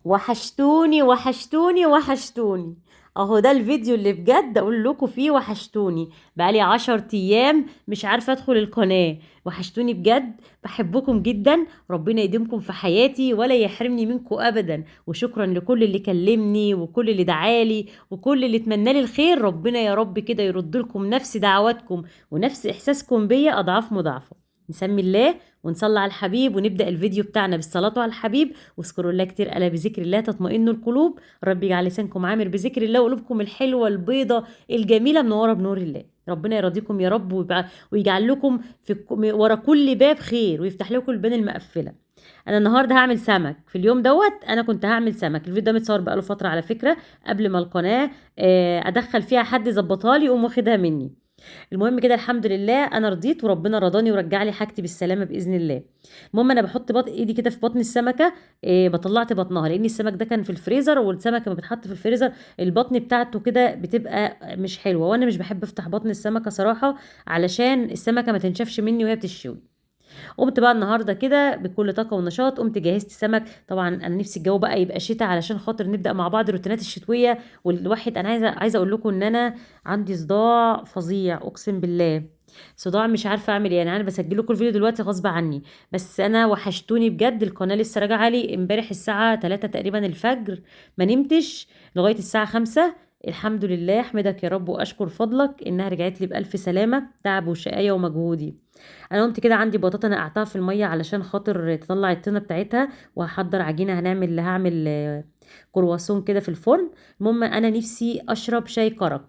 وحشتوني وحشتوني وحشتوني. اهو ده الفيديو اللي بجد اقول لكم فيه وحشتوني. بقالي 10 ايام مش عارفه ادخل القناه. وحشتوني بجد، بحبكم جدا. ربنا يديمكم في حياتي ولا يحرمني منكم ابدا. وشكرا لكل اللي كلمني وكل اللي دعالي وكل اللي اتمنى لي الخير. ربنا يا رب كده يرد لكم نفس دعواتكم ونفس احساسكم بيا اضعاف مضاعفه. نسمي الله ونصلي على الحبيب ونبدأ الفيديو بتاعنا بالصلاة على الحبيب. واذكروا الله كتير، ألا بذكر الله تطمئن القلوب. ربي يجعل لسانكم عامر بذكر الله وقلوبكم الحلوة البيضة الجميلة منورة بنور الله. ربنا يرضيكم يا رب ويجعل لكم ورا كل باب خير ويفتح لكم الباب المقفلة. انا النهارده هعمل سمك في اليوم دوت. انا كنت هعمل سمك. الفيديو ده متصور بقاله فتره على فكره، قبل ما القناه ادخل فيها حد يظبطها لي يقوم واخدها مني. المهم كده الحمد لله انا رضيت وربنا رضاني ورجع لي حاجتي بالسلامه باذن الله. المهم انا بحط ايدي كده في بطن السمكه. بطلعت بطنها لان السمك ده كان في الفريزر، والسمكه لما بتحط في الفريزر البطن بتاعته كده بتبقى مش حلوه، وانا مش بحب افتح بطن السمكه صراحه علشان السمكه ما تنشفش مني وهي بتشوي. قمت بقى النهارده كده بكل طاقه ونشاط، قمت جهزت سمك. طبعا انا نفسي الجو بقى يبقى شتاء علشان خاطر نبدا مع بعض الروتينات الشتويه. والواحد انا عايزه اقول لكم ان انا عندي صداع فظيع اقسم بالله. صداع مش عارفه اعمل ايه. يعني انا بسجل لكم الفيديو دلوقتي غصب عني، بس انا وحشتوني بجد. القناه لسه راجعه لي امبارح الساعه 3 تقريبا الفجر، ما نمتش لغايه الساعه 5. الحمد لله، احمدك يا رب واشكر فضلك انها رجعت لي بالف سلامه، تعب وشقايه ومجهودي. انا قمت كده عندي بطاطا نقعتها في الميه علشان خاطر تطلع الطينه بتاعتها، وهحضر عجينه هعمل كرواسون كده في الفرن. المهم انا نفسي اشرب شاي كرك.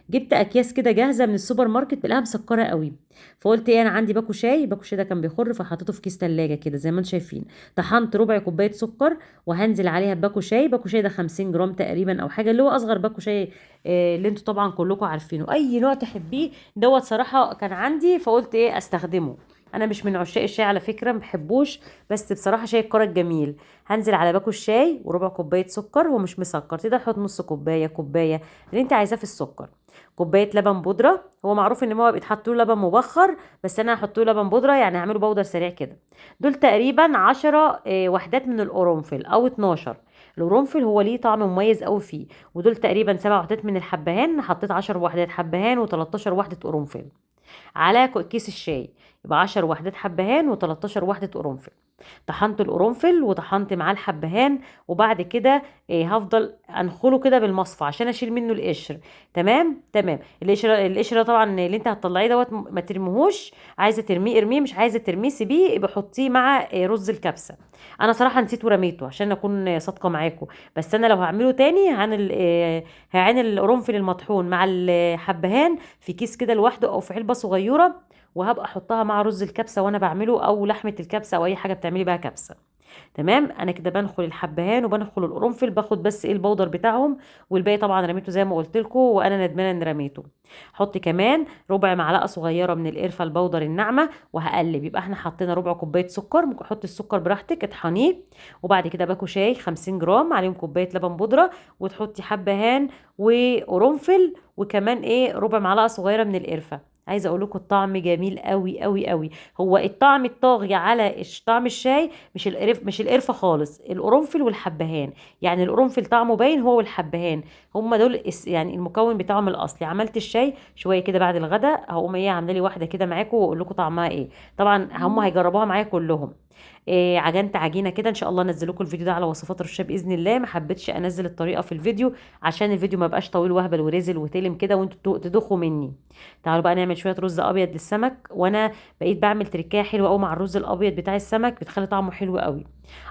جبت اكياس كده جاهزه من السوبر ماركت بلاقيها مسكره قوي. فقلت ايه، انا عندي باكو شاي ده كان بيخر فحطيته في كيس تلاجة كده زي ما انتم شايفين. طحنت ربع كوبايه سكر وهنزل عليها باكو شاي ده 50 جرام تقريبا او حاجه، اللي هو اصغر باكو شاي. اللي انتوا طبعا كلكم عارفينه، اي نوع تحبيه. دوت صراحة كان عندي فقلت ايه استخدمه. انا مش من عشاق الشاي على فكرة، ما بحبوش، بس بصراحة شاي الكرك جميل. هنزل على باكو الشاي وربع كوباية سكر، ومش مسكر تقدر تحط نص كوباية كوباية اللي انت عايزاه في السكر. كوباية لبن بودرة، هو معروف ان هو بيتحط له لبن مبخر، بس انا هحط له لبن بودرة يعني هعمله بودر سريع كده. دول تقريبا 10 وحدات من القرنفل او 12. القرنفل هو ليه طعم مميز قوي فيه. ودول تقريبا 7 وحدات من الحبهان، حطيت 10 وحدات حبهان و13 وحدة قرنفل على كيس الشاي. يبقى 10 وحدات حبهان و13 وحدة قرنفل. طحنت القرنفل وطحنت معاه الحبهان. وبعد كده هفضل انخله كده بالمصفى عشان اشيل منه القشر. تمام تمام. القشره طبعا اللي انت هتطلعيه دوت ما ترميهوش. عايزه ترميه ارميه، مش عايزه ترميه سيبيه، يبقى حطيه مع رز الكبسه. انا صراحه نسيت ورميته عشان اكون صادقه معاكم. بس انا لو هعمله تاني هعين القرنفل المطحون مع الحبهان في كيس كده لوحده او في علبه صغيره، وهبقى احطها مع رز الكبسه وانا بعمله، او لحمه الكبسه او اي حاجه بتعملي بيها كبسه. تمام. انا كده بنخل الحبهان وبنخل القرنفل، باخد بس ايه البودر بتاعهم، والباقي طبعا رميته زي ما قلت لكم وانا ندمانه ان رميته. حطي كمان ربع معلقه صغيره من القرفه البودر الناعمه وهقلب. يبقى احنا حطينا ربع كوبايه سكر، ممكن حطي السكر براحتك اطحنيه. وبعد كده باكو شاي 50 جرام عليهم كوبايه لبن بودره، وتحطي حبهان وقرنفل وكمان ايه ربع معلقه صغيره من القرفه. عايزه اقول لكم الطعم جميل قوي قوي قوي. هو الطعم الطاغي على طعم الشاي مش القرفه خالص، القرنفل والحبهان. يعني القرنفل طعمه باين هو والحبهان، هم دول يعني المكون بتاعهم الاصلي. عملت الشاي شويه كده بعد الغداء، هقوم ايه عامله لي واحده كده معاكم واقول لكم طعمها ايه. طبعا هم هيجربوها معايا كلهم. عجنت عجينه كده، ان شاء الله انزل لكم الفيديو ده على وصفات رشا باذن الله. ما حبيتش انزل الطريقه في الفيديو عشان الفيديو ما بقاش طويل وهبل ورزل وتلم كده وانتوا تدخوا مني. تعالوا بقى نعمل شويه رز ابيض للسمك. وانا بقيت بعمل تركايه حلوه قوي مع الرز الابيض بتاع السمك، بتخلي طعمه حلو قوي.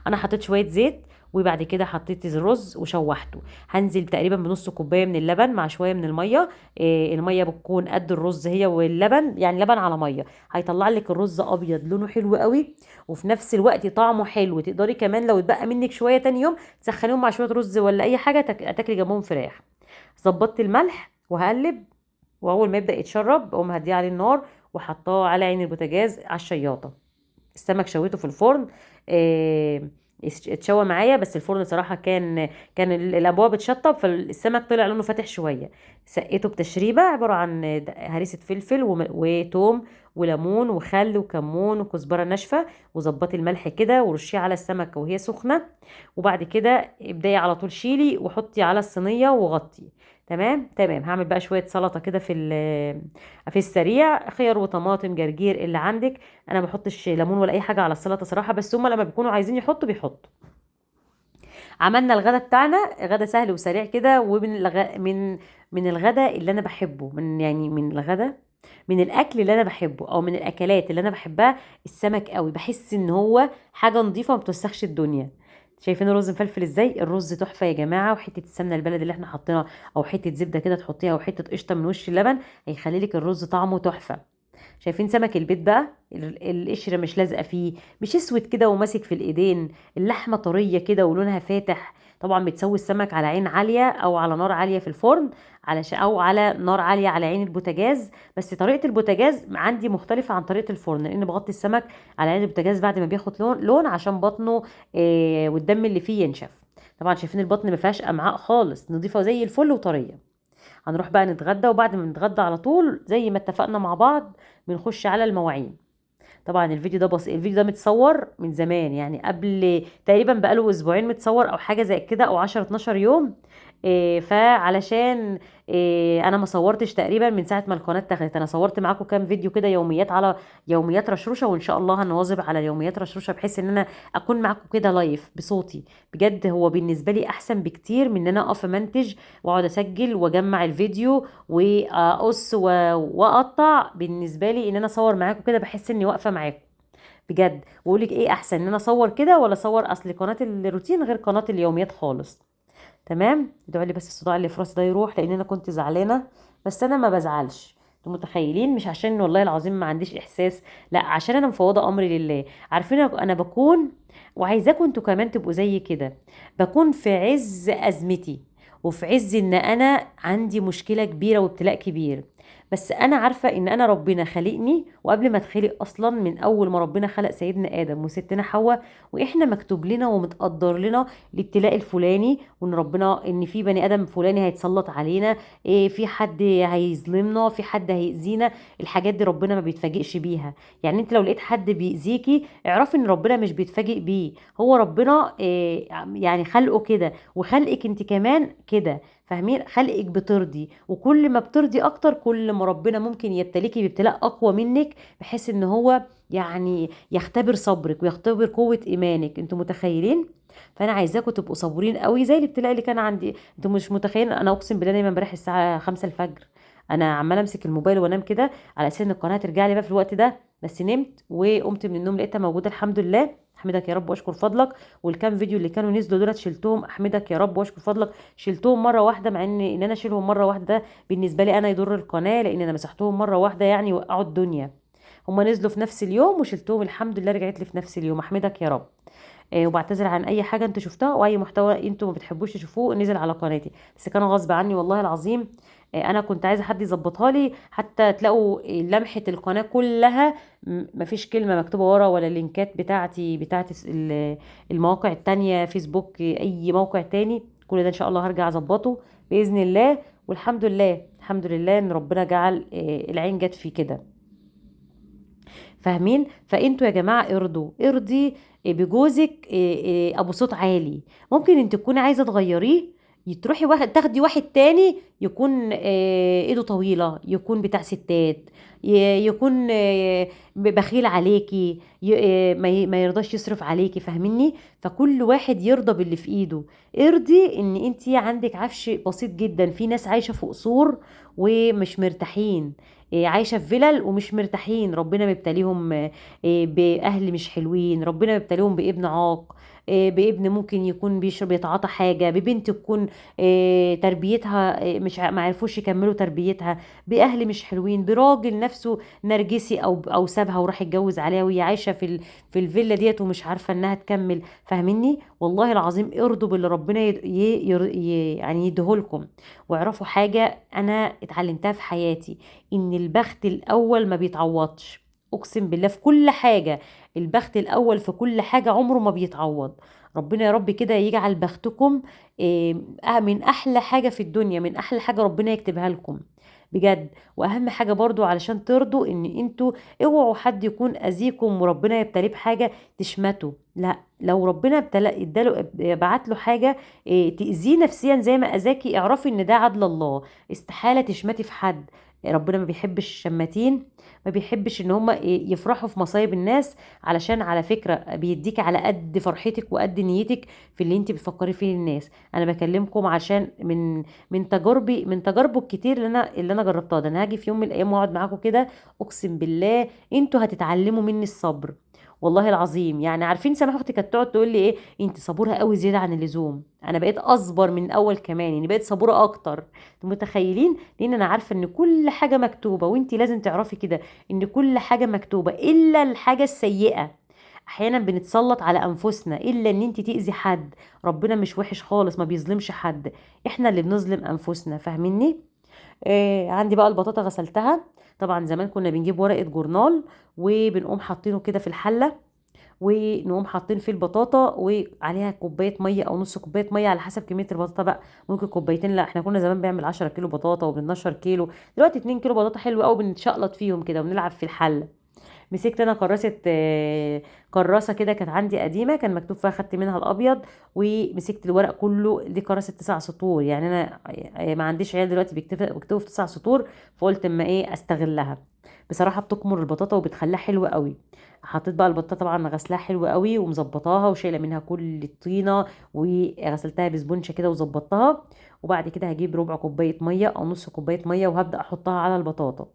انا حطيت شويه زيت، وبعد كده حطيت الرز وشوحته. هنزل تقريبا بنص كوبايه من اللبن مع شويه من الميه. الميه بتكون قد الرز هي واللبن، يعني لبن على ميه. هيطلع لك الرز ابيض لونه حلو قوي، وفي نفس الوقت طعمه حلو. تقدري كمان لو اتبقى منك شويه تاني يوم تسخنيهم مع شويه رز ولا اي حاجه تاكلي جنبهم فراخ. ظبطت الملح وهقلب. واول ما يبدا يتشرب اقوم هديه عليه النار وحطاه على عين البوتاجاز على الشياطه. السمك شويته في الفرن. آه اتشوى معايا، بس الفرن صراحة كان الابواب اتشطب، فالسمك طلع لونه فاتح شوية. سقيته بتشريبة عبارة عن هريسة فلفل وتوم وليمون وخل وكمون وكزبرة ناشفة، وظبطي الملح كده ورشيه على السمكة وهي سخنة. وبعد كده ابدأي على طول شيلي وحطي على الصينية وغطي. تمام تمام. هعمل بقى شوية سلطة كده في السريع، خيار وطماطم جرجير اللي عندك. انا ما بحطش ليمون ولا اي حاجة على السلطة صراحة، بس هما لما بيكونوا عايزين يحطوا بيحطوا. عملنا الغدا بتاعنا، غدا سهل وسريع كده، ومن من الغدا اللي انا بحبه، من الغدا، من الاكل اللي انا بحبه او من الاكلات اللي انا بحبها. السمك قوي، بحس ان هو حاجه نظيفه ما بتوسخش الدنيا. شايفين الرز مفلفل ازاي؟ الرز تحفه يا جماعه، وحته السمنه البلدي اللي احنا حاطينها، او حته زبده كده تحطيها، او حته قشطه من وش اللبن، هيخلي لك الرز طعمه تحفه. شايفين سمك البيت بقى؟ القشره مش لازقه فيه، مش اسود كده وماسك في الايدين، اللحمه طريه كده ولونها فاتح. طبعا بتسوي السمك على عين عاليه او على نار عاليه في الفرن، او على نار عاليه على عين البوتاجاز. بس طريقه البوتاجاز عندي مختلفه عن طريقه الفرن، لان بغطي السمك على عين البوتاجاز بعد ما بياخد لون عشان بطنه والدم اللي فيه ينشف. طبعا شايفين البطن ما فيهاش امعاء خالص، نظيفه زي الفل وطريه. هنروح بقى نتغدى، وبعد ما نتغدى على طول زي ما اتفقنا مع بعض بنخش على المواعين. طبعا الفيديو ده متصور من زمان، يعني قبل تقريبا بقاله اسبوعين متصور او حاجه زي كده، او 10 12 يوم. فعلشان انا ما صورتش تقريبا من ساعه ما القناه اتخذت. انا صورت معاكم كام فيديو كده يوميات على يوميات رشروشه، وان شاء الله هنواظب على يوميات رشروشه، بحيث ان انا اكون معاكم كده لايف بصوتي. بجد هو بالنسبه لي احسن بكتير من ان انا اقف امنتج واقعد اسجل واجمع الفيديو واقص واقطع. بالنسبه لي ان انا اصور معاكم كده بحس اني واقفه معاكم بجد. واقول لك ايه احسن، ان انا اصور كده ولا اصور؟ اصل قناه الروتين غير قناه اليوميات خالص. تمام. ادعوا لي بس الصداع اللي في راسي ده يروح، لان انا كنت زعلانه، بس انا ما بزعلش. انتوا متخيلين؟ مش عشان والله العظيم ما عنديش احساس، لا، عشان انا مفوضه امري لله. عارفين انا بكون، وعايزاكم انتوا كمان تبقوا زي كده، بكون في عز ازمتي، وفي عز ان انا عندي مشكله كبيره وابتلاء كبير، بس انا عارفه ان انا ربنا خلقني، وقبل ما اتخلق اصلا، من اول ما ربنا خلق سيدنا ادم وستنا حواء، واحنا مكتوب لنا ومتقدر لنا الابتلاء الفلاني، وان ربنا ان في بني ادم فلاني هيتسلط علينا، إيه، في حد هيظلمنا، في حد هيأذينا. الحاجات دي ربنا ما بيتفاجئش بيها. يعني انت لو لقيت حد بيأذيكي، اعرفي ان ربنا مش بيتفاجئ بيه. هو ربنا إيه، يعني خلقه كده، وخلقك انت كمان كده. فاهمين؟ خلقك بترضي، وكل ما بترضي اكتر كل ما ربنا ممكن يبتليكي بابتلاء اقوى منك، بحيث ان هو يعني يختبر صبرك ويختبر قوة ايمانك. انتوا متخيلين؟ فانا عايزاكم تبقوا صبورين قوي زي الابتلاء اللي كان عندي. انتوا مش متخيلين، انا اقسم بالله دايما امبارح الساعه 5 الفجر انا عماله امسك الموبايل وانام كده، على اساس ان القناه ترجع لي بقى في الوقت ده. بس نمت وقمت من النوم لقيتها موجوده، الحمد لله. احمدك يا رب واشكر فضلك. والكام فيديو اللي كانوا نزلوا دولت شلتهم، احمدك يا رب واشكر فضلك. شلتهم مره واحده، مع ان انا اشيلهم مره واحده ده بالنسبه لي انا يضر القناه، لان انا مسحتهم مره واحده يعني وقعوا الدنيا. هما نزلوا في نفس اليوم وشلتهم، الحمد لله رجعت لي في نفس اليوم. احمدك يا رب. وبعتذر عن اي حاجه انتوا شفتها، واي محتوى انتوا ما بتحبوش تشوفوه نزل على قناتي، بس كان غصب عني والله العظيم. انا كنت عايزه حد يظبطها لي، حتى تلاقوا لمحه القناه كلها مفيش كلمه مكتوبه ورا، ولا اللينكات بتاعتي المواقع التانية، فيسبوك، اي موقع تاني. كل ده ان شاء الله هرجع اظبطه باذن الله. والحمد لله، الحمد لله ان ربنا جعل العين جت في كده. فاهمين؟ فانتوا يا جماعه ارضي بجوزك ابو صوت عالي. ممكن انت تكوني عايزه تغيريه، تروحي واحد تاخدي واحد تاني يكون ايده طويله، يكون بتاع ستات، يكون بخيل عليكي، ما يرضاش يصرف عليكي. فاهميني؟ فكل واحد يرضى باللي في ايده. ارضي ان انت عندك عفش بسيط جدا. في ناس عايشه في قصور ومش مرتاحين، عايشه في فلل ومش مرتاحين، ربنا مبتليهم باهل مش حلوين، ربنا مبتليهم بابن عاق، بابن ممكن يكون بيشرب يتعاطى حاجه، ببنت تكون تربيتها مش ما عرفوش يكملوا تربيتها، باهل مش حلوين، براجل نفسه نرجسي او سابها وراح يتجوز عليها وهي عايشه في الفيلا ديت ومش عارفه انها تكمل. فاهميني؟ والله العظيم ارضوا باللي ربنا يعني يديهولكم. واعرفوا حاجه انا اتعلمتها في حياتي، ان البخت الاول ما بيتعوضش. اقسم بالله في كل حاجه، البخت الاول في كل حاجه عمره ما بيتعوض. ربنا يا رب كده يجعل بختكم من احلى حاجة في الدنيا، من احلى حاجة ربنا يكتبها لكم بجد. واهم حاجة برضو علشان ترضوا ان انتوا اوعوا حد يكون اذيكم وربنا يبتليه بحاجة تشمته. لا، لو ربنا اداله بعت له حاجة تأذيه نفسيا زي ما اذاكي، اعرفي ان ده عدل الله. استحالة تشمتي في حد. ربنا ما بيحبش الشماتين، ما بيحبش ان هم يفرحوا في مصايب الناس. علشان على فكرة بيديك على قد فرحتك وقد نيتك في اللي انت بتفكري فيه للناس. انا بكلمكم عشان من تجاربي، من تجاربه الكتير اللي انا جربتها. ده انا هاجي في يوم من الايام واقعد معاكم كده، اقسم بالله انتوا هتتعلموا مني الصبر. والله العظيم. يعني عارفين سماح اختي كانت تقعد تقول لي ايه، انت صبوره قوي زياده عن اللزوم. انا بقيت اصبر من الاول كمان، يعني بقيت صبوره اكتر. انتوا متخيلين؟ لان انا عارفه ان كل حاجه مكتوبه، وانت لازم تعرفي كده ان كل حاجه مكتوبه الا الحاجه السيئه. احيانا بنتسلط على انفسنا الا ان انت تاذي حد. ربنا مش وحش خالص، ما بيظلمش حد. احنا اللي بنظلم انفسنا، فاهميني؟ عندي بقى البطاطا غسلتها. طبعا زمان كنا بنجيب ورقه جورنال وبنقوم حاطينه كده في الحله، ونقوم حاطين فيه البطاطا وعليها كوبايه ميه او نص كوبايه ميه على حسب كميه البطاطا بقى. ممكن كوبايتين، لا احنا كنا زمان بنعمل 10 كيلو بطاطا وب12 كيلو. دلوقتي 2 كيلو بطاطا حلوه قوي، بنتشقلط فيهم كده ونلعب في الحله. مسكت انا كراسه كراسه كده كانت عندي قديمه، كان مكتوب فيها، خدت منها الابيض ومسكت الورق كله. دي كراسه 9 سطور، يعني انا ما عنديش عيال دلوقتي بيكتبوا في 9 سطور، فقلت اما ايه استغلها. بصراحه بتكمر البطاطا وبتخليها حلوه قوي. حطيت بقى البطاطا، طبعا غسلاها حلوه قوي ومظبطاها وشايله منها كل الطينه، وغسلتها بسبونشه كده وظبطتها. وبعد كده هجيب ربع كوبايه ميه او نص كوبايه ميه وهبدا احطها على البطاطا.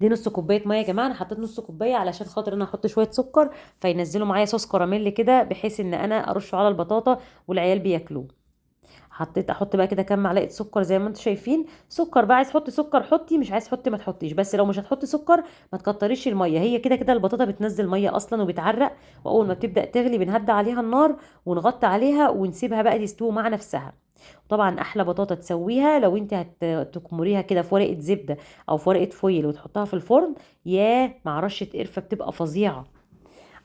دي نص كوبايه ميه يا جماعه، انا حطيت نص كوبايه علشان خاطر انا احط شويه سكر فينزلوا معايا صوص كراميل كده، بحيث ان انا ارشه على البطاطا والعيال بياكلوه. احط بقى كده كام معلقه سكر زي ما انتم شايفين. سكر بقى، عايز تحطي سكر حطي، مش عايز تحطي ما تحطيش. بس لو مش هتحطي سكر ما تكتريش الميه، هي كده كده البطاطا بتنزل ميه اصلا وبتعرق. واول ما بتبدا تغلي بنهدي عليها النار ونغطي عليها ونسيبها بقى تستوي مع نفسها. طبعا احلى بطاطا تسويها لو انت هتكمريها كده في ورقه زبده او في ورقه فويل وتحطها في الفرن، يا مع رشه قرفه بتبقى فظيعه.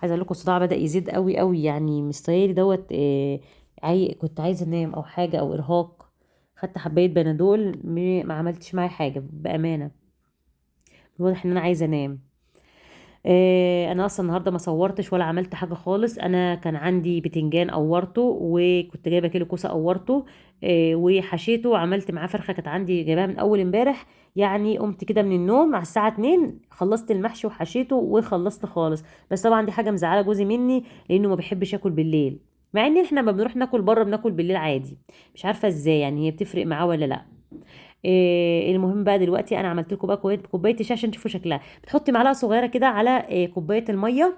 عايزه اقول لكم الصداع بدا يزيد قوي قوي، يعني مستاهل دوت كنت عايزه انام او حاجه او ارهاق. خدت حبايه بنادول، ما عملتش معايا حاجه بامانه. واضح ان انا عايزه انام. انا اصلا النهارده ما صورتش ولا عملت حاجه خالص. انا كان عندي بتنجان قورته، وكنت جايبه كيلو كوسه قورته وحشيته وعملت معاه فرخه كانت عندي جايباها من اول امبارح. يعني قمت كده من النوم على الساعه 2 خلصت المحشي وحشيته وخلصت خالص. بس طبعا دي حاجه مزعله جوزي مني لانه ما بيحبش ياكل بالليل، مع ان احنا ما بنروح ناكل بره بناكل بالليل عادي. مش عارفه ازاي، يعني هي بتفرق معاه ولا لا. المهم بقى دلوقتي انا عملت لكم بقى كوبايه الشاي عشان تشوفوا شكلها. بتحطي معلقه صغيره كده على كوبايه الميه،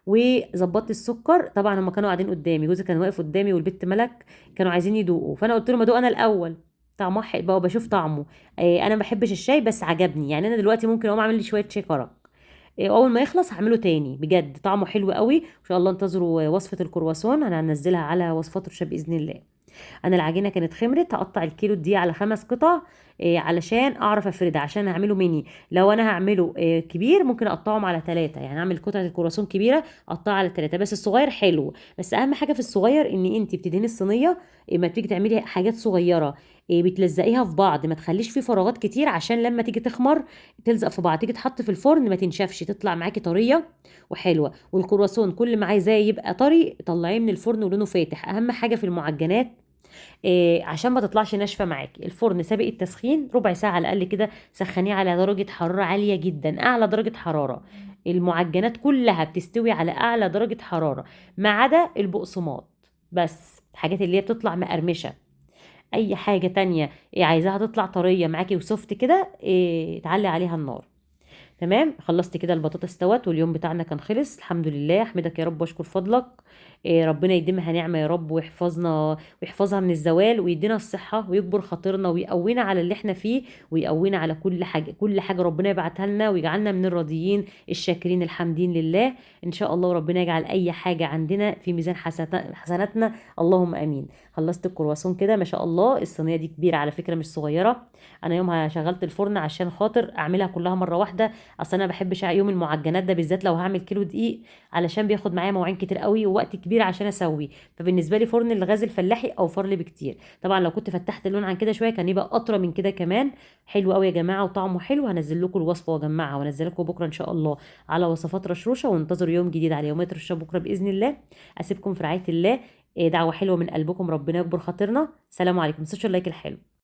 وظبطت السكر. طبعا هم كانوا قاعدين قدامي، جوزي كان واقف قدامي والبت ملك كانوا عايزين يدوقوا، فانا قلت لهم ادوق انا الاول. طعمه حلو بقى وبشوف طعمه. انا ما بحبش الشاي بس عجبني، يعني انا دلوقتي ممكن اقوم اعمل لي شويه شاي كرك. اول ما يخلص هعمله تاني، بجد طعمه حلو قوي. ان شاء الله انتظروا وصفه الكرواسون، انا هنزلها على وصفات رشا باذن الله. انا العجينه كانت خمرت، هقطع الكيلو دي على 5 قطع علشان اعرف افردها، عشان اعمله ميني. لو انا هعمله كبير ممكن اقطعهم على 3، يعني اعمل قطعه الكرواسون كبيره اقطعها على 3. بس الصغير حلو. بس اهم حاجه في الصغير ان انت بتدهني الصينيه ما تيجي تعملي حاجات صغيره بتلزقيها في بعض، ما تخليش فيه فراغات كتير عشان لما تيجي تخمر تلزق في بعض، تيجي تحط في الفرن ما تنشفش، تطلع معاكي طريه وحلوه. والكرواسون كل ما عايزاه يبقى طري طلعيه من الفرن ولونه فاتح. اهم حاجه في المعجنات عشان ما تطلعش ناشفه معاكي، الفرن سابق التسخين ربع ساعه على الاقل كده، سخنيه على درجه حراره عاليه جدا، اعلى درجه حراره. المعجنات كلها بتستوي على اعلى درجه حراره ما عدا البقسماط، بس الحاجات اللي هي بتطلع مقرمشه. اي حاجه تانية عايزاها تطلع طريه معاكي وسوفت كده تعلي عليها النار. تمام، خلصت كده البطاطا استوت واليوم بتاعنا كان خلص. الحمد لله، احمدك يا رب واشكر فضلك. ربنا يديمها نعمة يا رب، ويحفظنا ويحفظها من الزوال، ويدينا الصحة ويكبر خاطرنا ويقوينا على اللي احنا فيه، ويقوينا على كل حاجة، كل حاجة ربنا يبعتها لنا، ويجعلنا من الراضيين الشاكرين الحامدين لله ان شاء الله. وربنا يجعل اي حاجة عندنا في ميزان حسناتنا، اللهم امين. خلصت الكرواسون كده ما شاء الله. الصينية دي كبيرة على فكرة مش صغيرة. انا يومها شغلت الفرن عشان خاطر اعملها كلها مرة واحدة. اصل انا ما بحبش يوم المعجنات ده بالذات لو هعمل كيلو دقيق، علشان بياخد معايا مواعين كتير قوي ووقت كبير عشان اسوي، فبالنسبه لي فرن الغاز الفلاحي اوفر لي بكتير. طبعا لو كنت فتحت اللون عن كده شويه كان يبقى اطرى من كده كمان. حلو قوي يا جماعه وطعمه حلو. هنزل لكم الوصفه واجمعها وانزل لكم بكره ان شاء الله على وصفات رشروشه، وانتظروا يوم جديد على يوميات رشا بكره باذن الله. اسيبكم في رعايه الله. دعوه حلوه من قلبكم، ربنا يكبر خاطرنا. سلام عليكم. ما تنسوش اللايك الحلو.